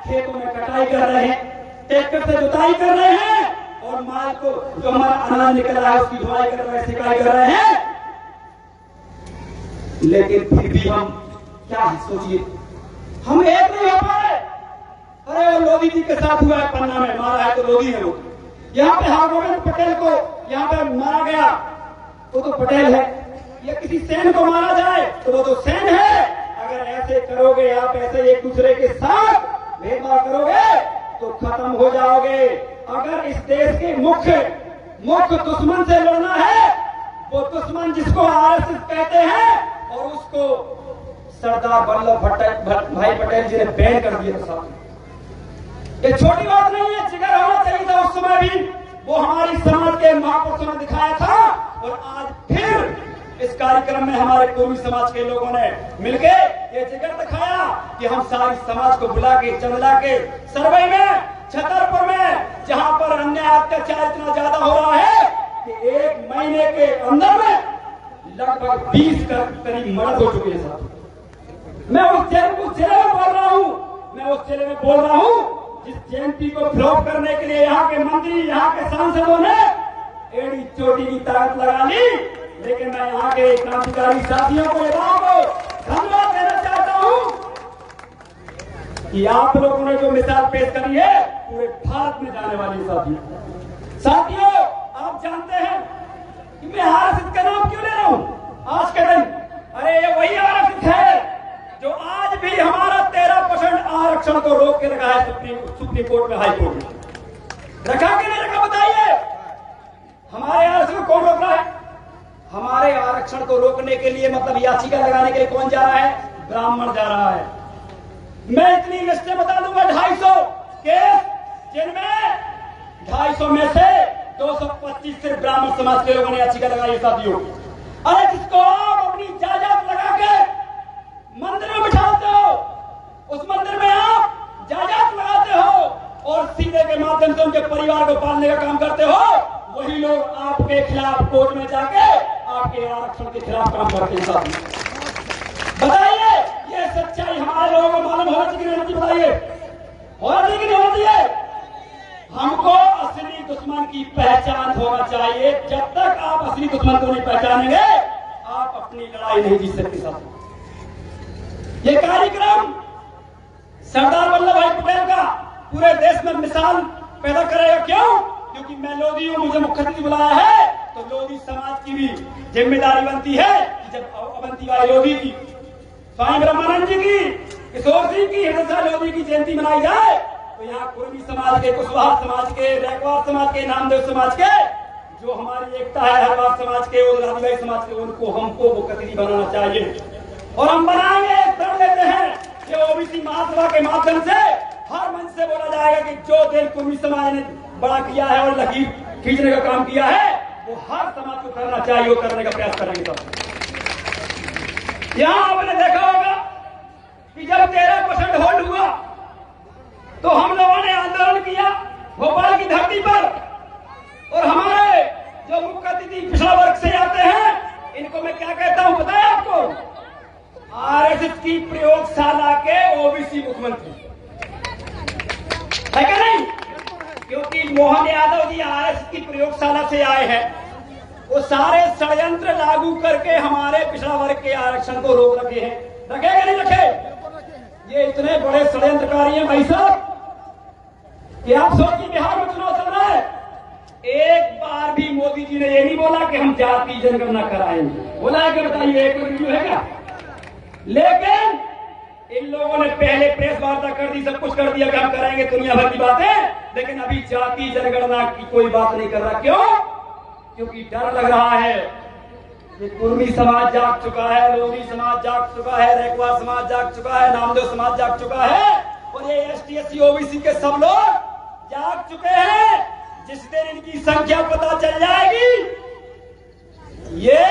खेतों में कटाई कर रहे हैं, ट्रैक्टर से जुताई कर रहे हैं और माल को जो हमारा अनाज निकल रहा है उसकी धुलाई कर रहे हैं, सिकाई कर रहे हैं। लेकिन फिर भी हम क्या है, सोचिए, हम एक नहीं हो पाए। अरे वो लोधी जी के साथ हुआ है, पन्ना में मारा है तो लोधी है वो। यहाँ पे हरगोविंद पटेल को यहाँ पे मारा गया, वो तो पटेल है। या किसी सेन को मारा जाए तो वो तो सेन है। अगर ऐसे करोगे आप, ऐसे एक दूसरे के साथ भेदभाव करोगे तो खत्म हो जाओगे। अगर इस देश के मुख्य दुश्मन से लड़ना है, वो दुश्मन जिसको आरएसएस कहते हैं और उसको सरदार वल्लभ भाई पटेल जी ने बैन कर दिया था। ये छोटी बात नहीं है, जिगर होना चाहिए था उस समय भी। वो हमारी समाज के महापुरुषों ने दिखाया था और आज फिर इस कार्यक्रम में हमारे पूर्वी समाज के लोगों ने मिलके ये जिगर दिखाया कि हम सारी समाज को बुला के चंदला के सरवई में, छतरपुर में, जहां पर अन्याय अत्याचार इतना ज्यादा हो रहा है कि 1 महीने के अंदर में लगभग 20 करीब मर्द हो चुके हैं साहब। मैं उस जिले में बोल रहा हूं, मैं उस जिले में बोल रहा हूं जिस जयंती को फ्लॉप करने के लिए यहाँ के मंत्री, यहाँ के सांसदों ने एड़ी चोटी की ताकत लगा ली। लेकिन मैं यहाँ के क्रांतिकारी साथियों को, युवाओं को धन्यवाद देना चाहता हूँ कि आप लोगों ने जो मिसाल पेश करी है पूरे भारत में जाने वाली साथियों, आप जानते हैं कि मैं आरएसएस का नाम क्यों ले रहा हूँ आज के दिन। अरे ये वही आरएसएस है जो आज भी हमारा 13% आरक्षण को रोक के रखा है सुप्रीम कोर्ट में, हाई कोर्ट में। रखा कि नहीं रखा बताइए? हमारे आरक्षण को कौन रोक रहा है? हमारे आरक्षण को रोकने के लिए मतलब याचिका लगाने के लिए कौन जा रहा है? ब्राह्मण जा रहा है। मैं इतनी लिस्टें बता दूंगा, 250 केस, जिनमें 250 में से 225 सिर्फ ब्राह्मण समाज के लोगों ने याचिका लगाई है साथियों। अरे जिसको आप अपनी जायदाद लगा के मंदिर में बिठाते हो, उस मंदिर में आप जायदाद लगाते हो और सीधे के माध्यम से उनके परिवार को पालने का काम करते हो, वही लोग आपके खिलाफ कोर्ट में जाके आपके आरक्षण के खिलाफ काम करते हैं साथियों। बताइए, ये सच्चाई हमारे लोगों को मालूम होना चाहिए कि नहीं? बताइए, होना चाहिए कि नहीं होना चाहिए? हमको असली दुश्मन की पहचान होना चाहिए। जब तक आप असली दुश्मन को नहीं पहचानेंगे, आप अपनी लड़ाई नहीं जीत सकते साथियों। ये कार्यक्रम सरदार वल्लभ भाई पटेल का पूरे देश में मिसाल पैदा करेगा। क्यों? क्योंकि मैं लोधी हूं, मुझे मुख्य अतिथि बुलाया है, तो लोधी समाज की भी जिम्मेदारी बनती है कि जब अवंती बाई लोधी की, स्वामी ब्रह्मानंद जी की, किशोर सिंह की, हृदय लोधी की जयंती मनाई जाए तो यहाँ कुर्मी समाज के, कुशवाहा समाज के, रैकवार समाज के, नामदेव समाज के, जो हमारी एकता है, हरवार समाज के और राजीबाई समाज के, उनको हमको मुख्य अतिथि बनाना चाहिए। और हम बनाएंगे, प्रण लेते हैं कि ओबीसी महासभा के माध्यम से हर मंच से बोला जाएगा कि जो दिल कुर्मी समाज ने बड़ा किया है और लकीर खींचने का काम किया है, वो हर समाज को करना चाहिए, वो करने का प्रयास करेंगे। तो यहां आपने देखा होगा कि जब 13% होल्ड हुआ तो हम लोगों ने आंदोलन किया भोपाल की धरती पर, और हमारे जो मुख्य अतिथि पिछड़ा वर्ग से आते हैं, इनको मैं क्या कहता हूं पता है आपको? आरएसएस की प्रयोगशाला के ओबीसी मुख्यमंत्री है क्या नहीं? क्योंकि मोहन यादव जी आरएसएस की प्रयोगशाला से आए हैं, वो सारे षड्यंत्र लागू करके हमारे पिछड़ा वर्ग के आरक्षण को रोक रखे हैं। रखे कि नहीं रखे? ये इतने बड़े षड्यंत्रकारी हैं भाई साहब कि आप सोचिए, बिहार में चुनाव चल रहा है, एक बार भी मोदी जी ने ये नहीं बोला कि हम जाति जनगणना कराएंगे। बोला है कि बताइए, एक रिव्यू है क्या? लेकिन इन लोगों ने पहले प्रेस वार्ता कर दी, सब कुछ कर दिया कि हम करेंगे दुनिया भर की बातें, लेकिन अभी जाति जनगणना की कोई बात नहीं कर रहा। क्यों? क्योंकि डर लग रहा है कि कुर्मी समाज जाग चुका है, लोधी समाज जाग चुका है, रैकवार समाज जाग चुका है, नामदेव समाज जाग चुका है, और ये एसटी एससी ओबीसी के सब लोग जाग चुके हैं। जिस दिन इनकी संख्या पता चल जाएगी, ये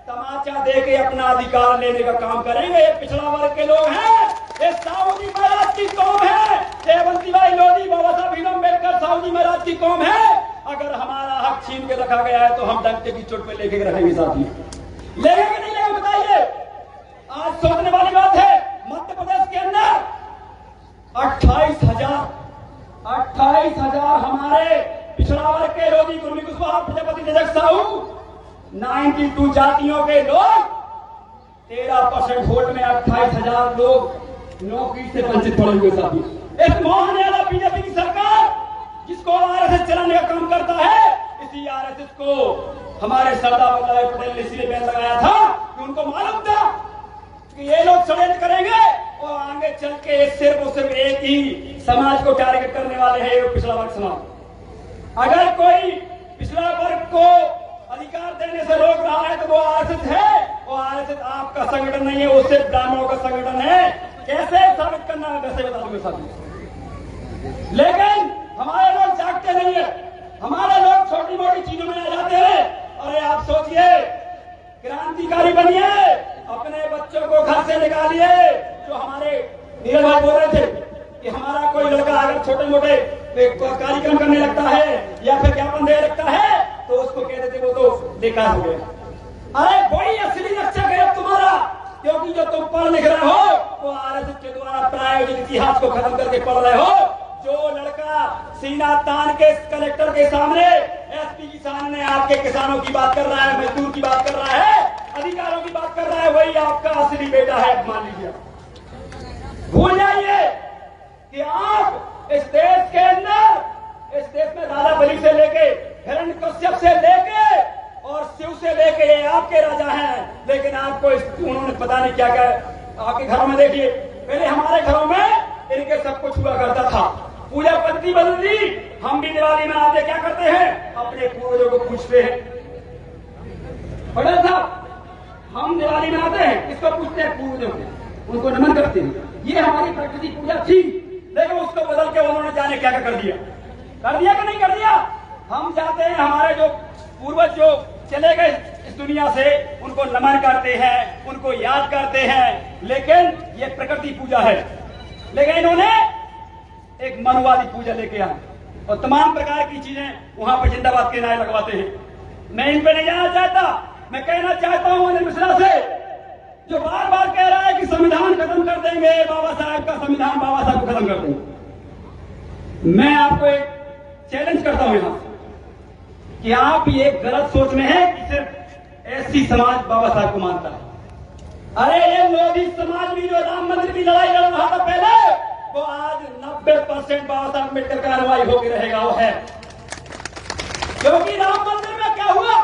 तमाचा देके अपना अधिकार लेने का काम करेंगे। ये पिछड़ा वर्ग के लोग हैं, ये साहूजी महाराज की कौम है, अवंती बाई लोधी, बाबा साहब भीम अम्बेडकर, साहूजी महाराज की कौम है। अगर हमारा हक छीन के रखा गया है तो हम डंके की चोट पे लेके रहेंगे साथी। लेंगे कि नहीं लेंगे बताइए? आज सोचने वाली बात है, मध्य प्रदेश के अंदर 28 28,000 हमारे पिछड़ा वर्ग के लोधी गुरमी कुशवाहा प्रजापति जजक साहू 92 जातियों के लोग 13% वोट में 28,000 लोग नौकरी से वंचित पड़े हुए साथी। इस मोहन यादव बीजेपी की सरकार जिसको आरएसएस चलाने का काम करता है, इसी आरएसएस को हमारे सरदार वल्लभ भाई पटेल ने इसलिए बैन लगाया था कि उनको मालूम था कि ये लोग षड्यंत्र करेंगे और आगे चल के सिर्फ और सिर्फ एक ही समाज को टारगेट करने वाले हैं, वो पिछड़ा वर्ग समाज। अगर कोई पिछड़ा वर्ग को अधिकार देने से रोक रहा है तो वो आरएसएस है, और आरएसएस आपका संगठन नहीं है, वो सिर्फ ब्राह्मणों का संगठन है। कैसे साबित करना है वैसे बता दूंगा साथी। लेकिन हमारे लोग जागते नहीं है, हमारे लोग छोटी मोटी चीजों में आ जाते हैं। अरे आप सोचिए, क्रांतिकारी बनिए, अपने बच्चों को घर से निकालिए। जो हमारे नीरज भाई बोल रहे थे कि हमारा कोई लड़का अगर छोटे मोटे कार्यक्रम करने लगता है या फिर ज्ञापन देने लगता है तो उसको कहते थे वो तो बेकार हो गया। अरे वही असली रक्षक है तुम्हारा, क्योंकि जो तुम पढ़ लिख रहे हो वो आरएसएस के द्वारा प्रायोजित इतिहास को खत्म करके पढ़ रहे हो। जो लड़का सीना तान के कलेक्टर के सामने, एसपी के सामने आपके किसानों की बात कर रहा है, मजदूर की बात कर रहा है, अधिकारों की बात कर रहा है, वही आपका असली बेटा है। मान लीजिए, भूल जाइए कि आप इस देश के अंदर, इस देश में राजा बलि से लेके हिरण्यकश्यप से लेके और शिव से लेके ये आपके राजा हैं। लेकिन आपको उन्होंने पता नहीं क्या क्या, आपके घरों में देखिए, पहले हमारे घरों में इनके सब कुछ हुआ करता था, पूजा पद्धति बदल दी। हम भी दिवाली में आते क्या करते हैं, अपने पूर्वजों को पूछते हैं। पटेल साहब, हम दिवाली में आते हैं, इसको पूछते हैं पूर्वजों को, उनको नमन करते हैं। ये हमारी प्रकृति पूजा थी, लेकिन उसको बदल के उन्होंने जाने क्या क्या कर दिया कि नहीं कर दिया। हम जाते हैं, हमारे जो पूर्वज जो चले गए इस दुनिया से, उनको नमन करते हैं, उनको याद करते हैं, लेकिन ये प्रकृति पूजा है। लेकिन इन्होंने एक मनुवादी पूजा लेके आए और तमाम प्रकार की चीजें वहां पर जिंदाबाद के नारे लगवाते हैं। मैं इन पे नहीं जाना चाहता, मैं कहना चाहता हूं अनिल मिश्रा से, जो बार बार कह रहा है कि संविधान खत्म कर देंगे, बाबा साहब का संविधान, बाबा साहब को खत्म कर देंगे। मैं आपको एक चैलेंज करता हूं यहां कि आप ये गलत सोच में है कि सिर्फ एससी समाज बाबा साहब को मानता है। अरे ये लोधी समाज भी जो राम मंदिर की लड़ाई लड़ रहा था पहले, वो आज 90% बाबा साहब अम्बेडकर का अनुयायी होकर रहेगा, वो है। क्योंकि राम मंदिर में क्या हुआ,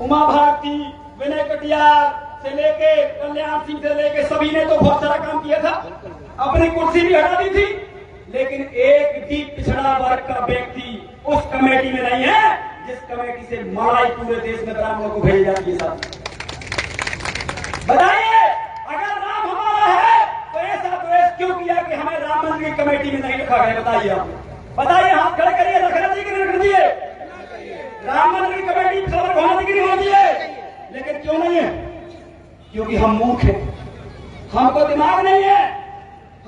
उमा भारती, विनय कटियार से लेके कल्याण सिंह से लेके सभी ने तो बहुत सारा काम किया था, अपनी कुर्सी भी हटा दी थी, लेकिन एक भी पिछड़ा वर्ग का व्यक्ति उस कमेटी में नहीं है जिस कमेटी से मलाई पूरे देश में ब्राह्मणों को भेजी जाती है। साथ बताइए, अगर राम हमारा है तो ऐसा तो ऐसा क्यों किया कि हमें राम मंदिर की कमेटी में नहीं रखा गया? बताइए आप, बताइए, हाथ खड़े करिए, रखना चाहिए कि नहीं रखना चाहिए? राम मंदिर की कमेटी खबर होने की नहीं होती है, लेकिन क्यों नहीं है? क्योंकि हम मूर्ख हैं, हमको दिमाग नहीं है,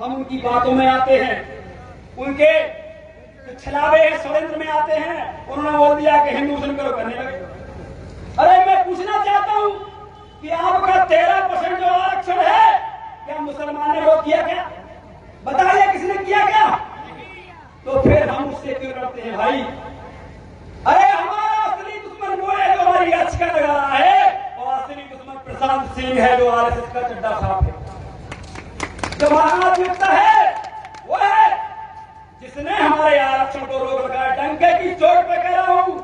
हम उनकी बातों में आते हैं, उनके छलावे हैं, षड्यंत्र में आते हैं। उन्होंने बोल दिया कि हिंदू मुस्लिम करो, करने लगे। अरे मैं पूछना चाहता हूं कि आपका 13% जो आरक्षण है, क्या मुसलमान ने वो किया क्या? बताइए, किसने किया क्या? तो फिर हम उससे क्यों लड़ते हैं भाई? अरे हमारा असली दुश्मन वो है जो हमारी याचिका लगा रहा है, और असली दुश्मन प्रशांत सिंह है जो आरएसएस का चड्डा साफ है। जो महानात्मकता है वो है जिसने हमारे आरक्षण को रोक रखा है। डंके की चोट पे कह रहा हूं,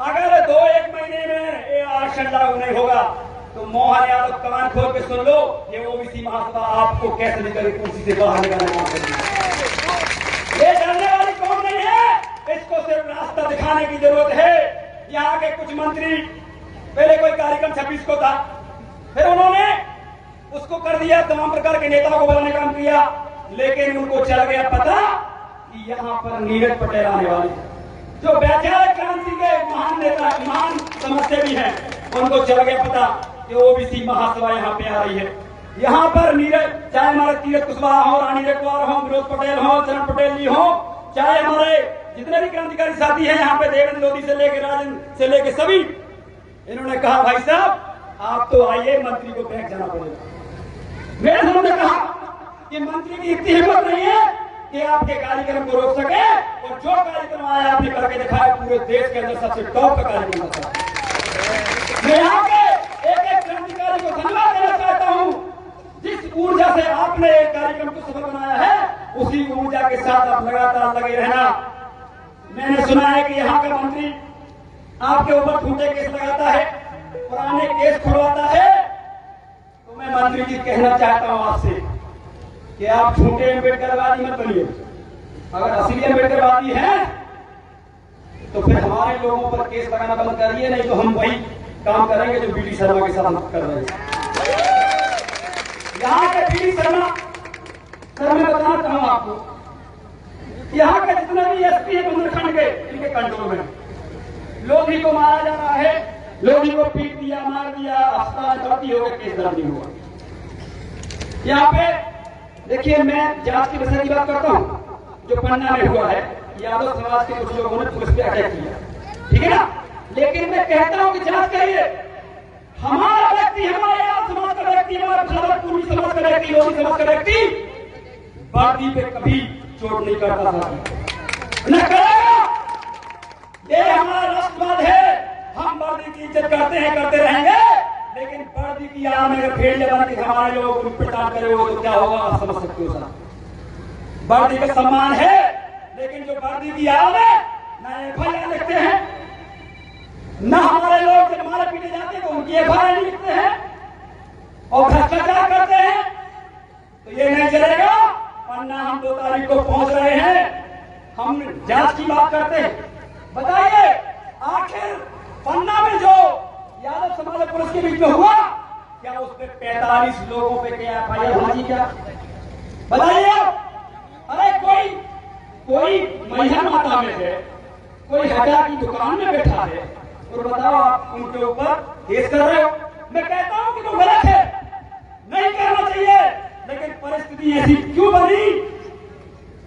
अगर 2-1 महीने में ये आरक्षण लागू नहीं होगा तो मोहन यादव कान खोल के सुन लो, ये ओबीसी महासभा आपको कैसे निकल कुर्सी से बाहर निकालने वाली। ये डरने वाली कौन नहीं है, इसको सिर्फ रास्ता दिखाने की जरूरत है। यहाँ के कुछ मंत्री, पहले कोई कार्यक्रम 26 को था, फिर उन्होंने उसको कर दिया, तमाम प्रकार के नेताओं को बुलाने का काम किया, लेकिन उनको चल गया पता कि यहाँ पर नीरज पटेल आने वाले, जो वैचारिक क्रांति के महान नेता, महान समाजसेवी हैं, उनको चल गया पता कि ओबीसी महासभा यहाँ पे आ रही है। यहाँ पर नीरज, चाहे हमारे तीरथ कुशवाहा हो, रानी रेखवार हो, विनोद पटेल हो, चरण पटेल जी हो, चाहे हमारे जितने भी क्रांतिकारी साथी हैं यहाँ पे, देवेंद्र लोधी से लेके राजन से लेके सभी, इन्होंने कहा भाई साहब आप तो आइए, मंत्री को बैंक जाना पड़ेगा। मेरे सामने कहा कि मंत्री की इतनी हिम्मत नहीं है कि आपके कार्यक्रम को रोक सके, और जो कार्यक्रम आया आपने करके दिखाया, पूरे देश के अंदर सबसे टॉप का कार्यक्रम था। मैं यहाँ के एक एक क्रांतिकारी को धन्यवाद देना चाहता हूँ। जिस ऊर्जा से आपने एक कार्यक्रम को सफल बनाया है, उसी ऊर्जा के साथ आप लगातार लगे रहना। मैंने सुना है कि यहाँ का मंत्री आपके ऊपर झूठे केस लगाता है, पुराने केस खुलवाता है। तो मैं मंत्री जी कहना चाहता हूँ आपसे कि आप झूठे अम्बेडकरवादी मत बनिए। अगर असली अम्बेडकरवादी हैं तो फिर हमारे लोगों पर केस लगाना बंद करिए, नहीं तो हम वही काम करेंगे जो बीडी शर्मा के साथ हम कर रहे हैं। यहाँ के बीडी शर्मा सर, मैं बताना चाहूँ आपको, यहाँ के जितने भी एसपी है बुंदेलखंड के, इनके कंट्रोल में लोधी को मारा जा रहा है, लोधी को पीट दिया, मार दिया, अस्पताल भर्ती हो गए, केस दर्ज नहीं हुआ। यहाँ पे देखिए, मैं जांच के विषय की बात करता हूँ। जो पन्ना में हुआ है, यादव समाज के कुछ लोगों ने पुलिस पे अटैक किया, ठीक है ना, लेकिन मैं कहता हूँ कि जांच करिए। हमारा व्यक्ति, हमारे यादव समाज का व्यक्ति, हमारा पूर्वी समाज का व्यक्ति, लोधी समाज का व्यक्ति वर्दी पे कभी चोट नहीं करता था, न करेगा। ये हमारा राष्ट्रवाद है। हम वर्दी की इज्जत करते हैं, करते रहेंगे, लेकिन वर्दी की आड़ में अगर भेड़ बन के हमारे लोग उल्टा करे हो तो क्या होगा, आप समझ सकते हो सर। वर्दी का सम्मान है, लेकिन जो वर्दी की आड़ में न एफआईआर लिखते हैं, न हमारे लोग जब मारे पीटे जाते हैं तो उनकी एफआईआर नहीं लिखते हैं और भ्रष्टाचार करते हैं, तो ये नहीं चलेगा। पन्ना हम 2 तारीख को पहुंच रहे हैं, हम जांच की बात करते हैं। बताइए, आखिर पन्ना में जो यादव समाज पुलिस के बीच में हुआ, क्या उस पे 45 लोगों पे क्या एफआईआर होगी क्या? बताइए। अरे कोई महिला माता में है, कोई हटा की दुकान में बैठा है, और बताओ आप उनके ऊपर केस कर रहे हो। मैं कहता हूं कि तो गलत है, नहीं करना चाहिए, लेकिन परिस्थिति ऐसी क्यों बनी,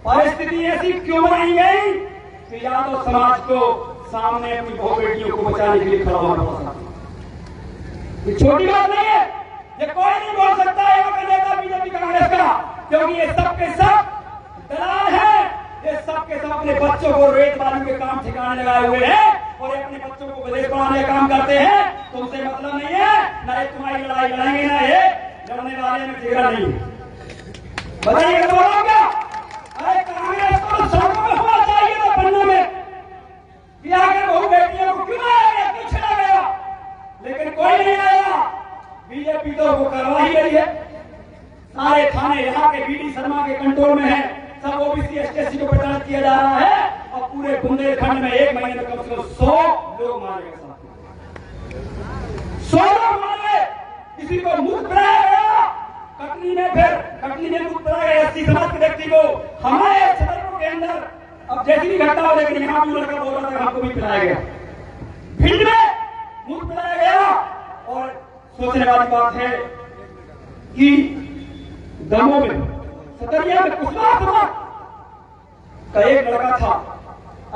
परिस्थिति ऐसी क्यों बनाई गई कि यादव समाज को सामने अपनी बहू बेटियों को बचाने के लिए खड़ा होना पड़ा। ये छोटी बात नहीं है, ये कोई नहीं बोल सकता है यहाँ का नेता बीजेपी कांग्रेस का, क्योंकि ये सब के सब दलाल है। ये सब के सब अपने बच्चों को रेत बालू के काम ठिकाने लगाए हुए हैं, और अपने बच्चों को विदेश पढ़ाने का काम करते हैं। तुमसे मतलब नहीं है, ना ये तुम्हारी लड़ाई लड़ेंगे, ना ये लड़ने वाले में जिगरा नहीं है। बताइए बोलो क्या? अरे कांग्रेस को सड़कों में होना चाहिए था पन्ना में, कि आगे बहू बेटियों को क्यों आया गया, क्यों छड़ा गया, लेकिन कोई नहीं आया। बीजेपी तो वो करवा ही रही है। सारे थाने यहाँ के बीडी शर्मा के कंट्रोल में है, सब ओबीसी एसटी को प्रचारित किया जा रहा है, और पूरे बुंदेलखंड में 1 महीने में कम से कम 100 लोग मारे गए, 100 लोग मारे गए। किसी को मुक्त बनाया गया कटनी में मुक्त बनाया गया एसटी समाज के व्यक्ति को हमारे छतरपुर के अंदर। अब जैसी भी घटना हो, लेकिन यहाँ भी लड़का बोल रहा था हमको भी पिलाया गया, भिंड में मुक्त बनाया गया। और सोचने वाली बात है कि दमोह में, सतरिया में कुशवाहा समाज का एक लड़का था,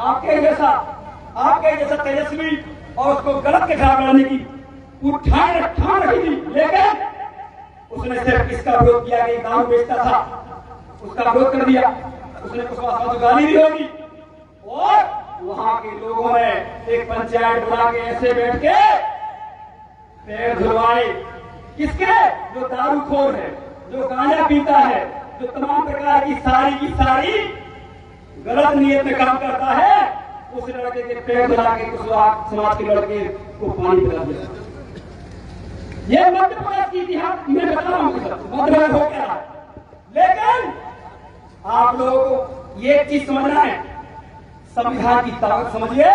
आपके जैसा तेजस्वी, और उसको गलत के खिलाफ लड़ने की ठान रखी थी, लेकिन उसने सिर्फ इसका विरोध किया कि दारू बेचता था, उसका विरोध कर दिया। उसने कुशवाहा को गाली दी होगी, और वहां के लोगों ने एक पंचायत बुला के ऐसे बैठ के पैर धुलवाए। किसके? जो दारूखोर है, जो गांजा पीता है, जो तमाम प्रकार की सारी गलत नियत में काम करता है, उस लड़के के पैर धुला के कुशवाहा समाज के लड़के को पानी पिला दिया। ये मध्य प्रदेश की इतिहास में बता रहा हूं, मध्य प्रदेश हो गया। लेकिन आप लोगों को ये चीज समझना है, संविधान की ताकत समझिए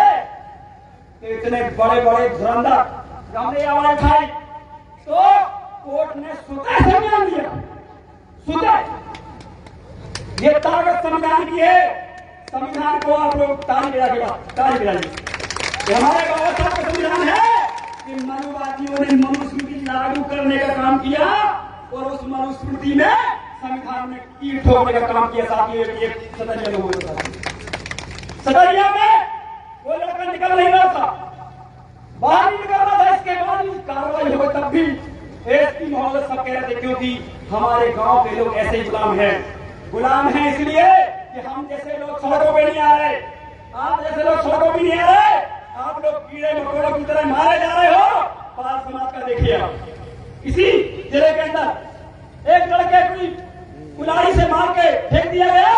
कि इतने बड़े बड़े धुरंधर हमने आवाज उठाई तो कोर्ट ने स्वतः संज्ञान दिया, स्वतः। ये ताकत संविधान की है। संविधान को आप लोग ताली बजाइए। हमारे बाबा साहब का संविधान है कि मनुवादियों ने मनुस्मृति लागू करने का काम किया, और उस मनुस्मृति में संविधान में कील ठोकने का काम किया। साथ ही सतरिया में हुआ, सतरिया में वो लड़का निकल नहीं रहा था, बाहर नहीं निकल रहा था। इसके बाद कार्रवाई हो, तब भी एसपी महोदय सब कह रहे थे, क्योंकि हमारे गांव के लोग ऐसे ही गुलाम हैं इसलिए कि हम जैसे लोग सड़कों पे नहीं आ रहे, आप जैसे लोग सड़कों पे नहीं आ रहे, आप लोग कीड़े मकोड़ों की तरह मारे जा रहे हो। पाल समाज का देखिए आप, इसी जिले के अंदर एक लड़के को कुल्हाड़ी से मार के फेंक दिया गया।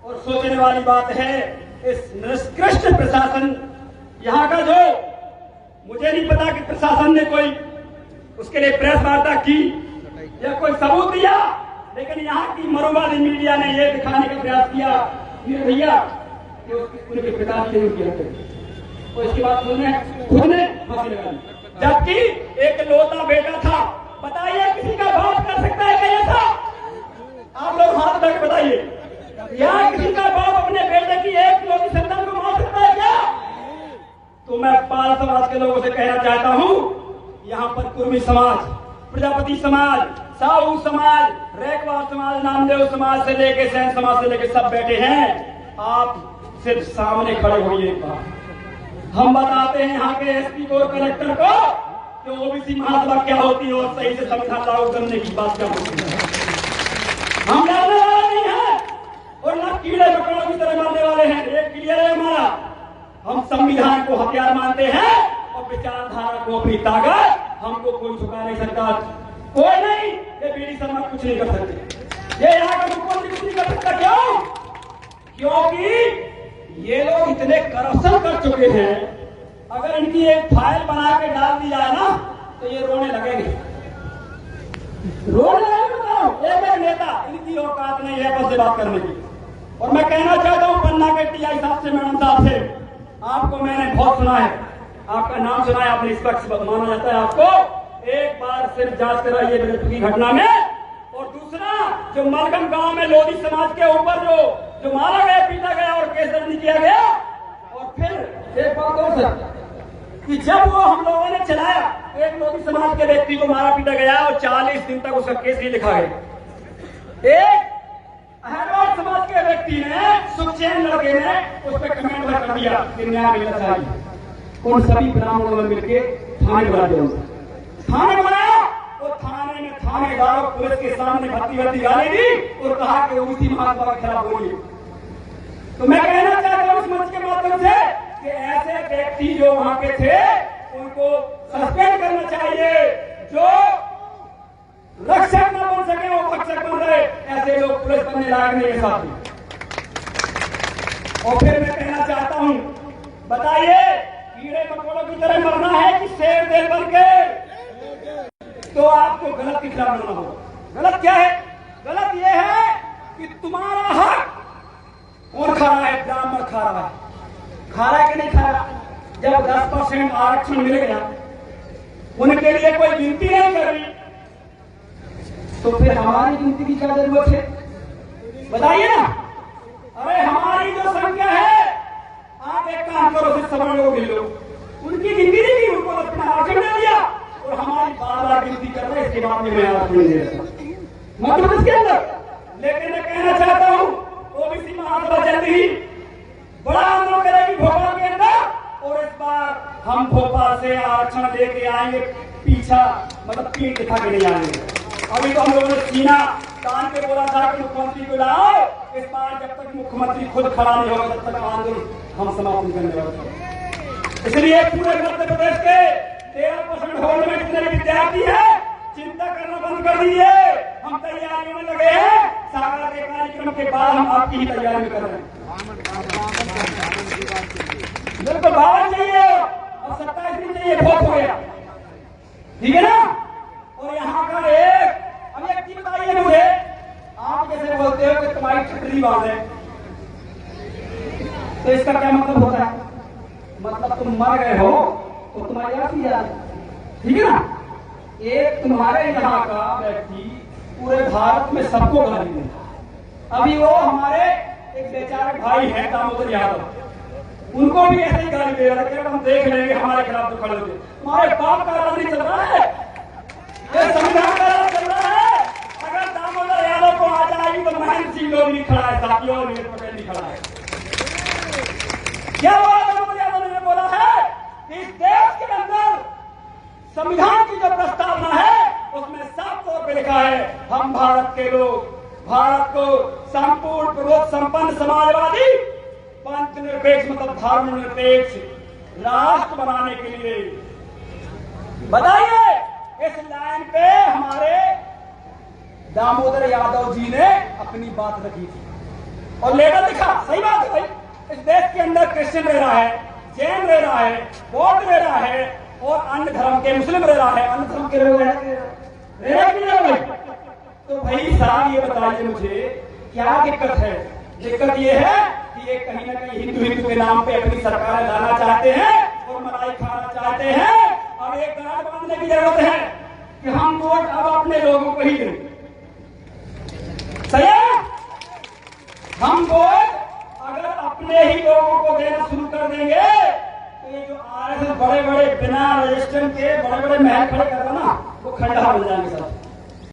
और सोचने वाली बात है, इस निष्कृष्ट प्रशासन यहाँ का, जो मुझे नहीं पता कि प्रशासन ने कोई उसके लिए प्रेस वार्ता की या कोई सबूत दिया, लेकिन यहाँ की मरुवादी मीडिया ने यह दिखाने का प्रयास किया कि भैया कि उनके पिता की किया और इसके बाद खुद ने फांसी लगा दी, जबकि एक लौता बेटा था। बताइए किसी का बाप कर सकता है क्या ऐसा? आप लोग हाथ उठा के बताइए, यहाँ किसी का बाप अपने बेटे की एक लौती संतान को मार सकता है क्या? तो मैं पाल समाज के लोगों से कहना चाहता हूँ, यहाँ पर कुर्मी समाज, प्रजापति समाज, साहू समाज, रैकवार समाज, नामदेव समाज से लेके सैन समाज से लेके सब बैठे हैं। आप सिर्फ सामने खड़े होइए, एक बार हम बताते हैं यहाँ के एसपी को, कलेक्टर को कि ओबीसी महासभा क्या होती है और सही से संविधान लागू करने की बात क्या होती है। हम डरने वाले नहीं है और न कीड़े मकोड़ों की तरह मरने वाले हैं। एक क्लियर है हमारा, हम संविधान को हथियार मानते हैं और विचारधारा को अपनी ताकत, हमको कोई झुका नहीं सकता, कोई नहीं। ये बीडी शर्मा कुछ नहीं कर सकते, ये यहाँ का मुख्यमंत्री कुछ नहीं कर सकता। क्यों? क्योंकि ये लोग इतने करप्शन कर चुके हैं, अगर इनकी एक फाइल बना के डाल दी जाए ना तो ये रोने लगेंगे, रोने लगेंगे। एक नेता, इनकी औकात नहीं है बस से बात करने की। और मैं कहना चाहता हूँ पन्ना के टीआई साहब से, मैडम साहब से, आपको मैंने बहुत सुना है, आपका नाम सुना है, आपने निष्पक्ष माना जाता है आपको। एक बार सिर्फ जांच कराइए विगत की घटना में। और दूसरा, जो मलगम गांव में लोधी समाज के ऊपर जो मारा गया, पीटा गया और केस दर्ज नहीं किया गया। और फिर एक बात और सर, कि जब वो हम लोगों ने चलाया, एक लोधी समाज के व्यक्ति को मारा पीटा गया और 40 दिन तक उसका केस नहीं लिखा गया। एक अहमदाबाद समाज के व्यक्ति ने, सुखचैन लड़के ने, उस पर कमेंट कर दिया कि न्याय मिलना चाहिए। उन सभी ब्राह्मणों ने मिलकर थाने बना दिया, थाने बनाया। और थाने में थानेदार पुलिस के सामने भर्ती गाली दी और कहा कि उसी महात्मा के खिलाफ बोलिए। तो मैं कहना चाहता हूँ इस मंच के माध्यम से कि ऐसे व्यक्ति जो वहां के थे उनको सस्पेंड करना चाहिए। जो रक्षक न बन सके वो भक्षक बन रहे, ऐसे लोग पुलिस बनने लायक नहीं है साथी। और फिर मैं कहना चाहता हूं, बताइए कीड़े मकोड़ों की तरह मरना है कि शेर दिल बन के? तो आपको गलत की खिलाफ लड़ना होगा। गलत क्या है? गलत यह है कि तुम्हारा हक कौन खा रहा है? ब्राह्मण खा रहा है। खा रहा है कि नहीं खा रहा? जब 10% आरक्षण मिल गया, उनके लिए कोई गिनती नहीं कर रही, तो फिर हमारी गिनती की क्या जरूरत है? बताइए ना। अरे हमारी जो संख्या है, आप एक काम करो, सिर्फ सवर्ण लोग मिल लो, उनकी गिनती नहीं की, उनको अपना आरक्षण दे दिया और हमारी बार गिनती कर रहे, इसके बाद में मैं आरक्षण दे रहा मतलब इसके अंदर। लेकिन मैं कहना चाहता हूं, ओबीसी महासभा जल्द ही बड़ा आंदोलन करेगी भोपाल के अंदर। और इस बार हम भोपाल से आरक्षण लेके आएंगे, पीछा मतलब पीठ दिखा के नहीं आएंगे। अभी तो हम लोगों ने सीना तान के बोला था कि मुख्यमंत्री को लाओ, इस बार जब तक मुख्यमंत्री खुद खड़ा नहीं होगा तब तक आंदोलन हम समाप्त करने वाले। इसलिए पूरे मध्य प्रदेश के 13% होल्ड में जितने विद्यार्थी हैं, चिंता करना बंद कर दीजिए। हम तैयारियों में लगे हैं, सागर के कार्यक्रम के बाद हम आपकी ही तैयारी में कर रहे हैं। बिल्कुल बाहर चाहिए और 27 दिन चाहिए, बहुत हो गया, ठीक है ना। और यहाँ का एक अब एक चीज बताइए मुझे, आप जैसे बोलते हो कि तुम्हारी छतरी बात है, तो इसका क्या मतलब होता है? मतलब तुम मर गए हो तो तुम्हारी अर्थी याद, ठीक है ना। एक तुम्हारे यहाँ का व्यक्ति पूरे भारत में सबको गाली देता। अभी वो हमारे एक बेचारे भाई हैं दामोदर यादव, उनको भी ऐसे ही गाली दे रहा है, हम देख लेंगे हमारे खिलाफ तो खड़े होंगे। तुम्हारे बाप का राज नहीं चल रहा है, ये संविधान का राज चल रहा है। अगर दामोदर यादव को आ जाएगी तो महेंद्र सिंह लोग नहीं खड़ा है साथियों, और नीरज पटेल नहीं खड़ा है। क्या दामोदर यादव ने बोला है कि इस देश के अंदर संविधान की जो प्रस्तावना है उसमें साफ तौर पर लिखा है हम भारत के लोग भारत को संपूर्ण पूर्वोत्तर संपन्न समाजवादी पंथ निरपेक्ष मतलब धर्म निरपेक्ष राष्ट्र बनाने के लिए बताइए। इस लाइन पे हमारे दामोदर यादव जी ने अपनी बात रखी थी और लेटर लिखा। सही बात है भाई, इस देश के अंदर क्रिश्चियन रह रहा है, जैन रह रहा है, बौद्ध रह रहा है और अन्य धर्म के मुस्लिम रह रहा है, अन्य धर्म के लोग रह रहे हैं। तो भाई साहब ये बताइए मुझे क्या दिक्कत है? दिक्कत ये है कि ये कहीं ना कहीं हिंदू के नाम पे अपनी सरकार लाना चाहते हैं और मलाई खाना चाहते हैं। और एक गांठ बांधने की जरूरत है कि हम वोट अब अपने लोगों को ही दें। सही है? हम वोट अगर अपने ही लोगों को देना शुरू कर देंगे तो ये जो आरएसएस बड़े बड़े बिना रजिस्ट्रेशन के बड़े बड़े महल खड़े कर रहा ना वो खंडा हो जाएंगे सब।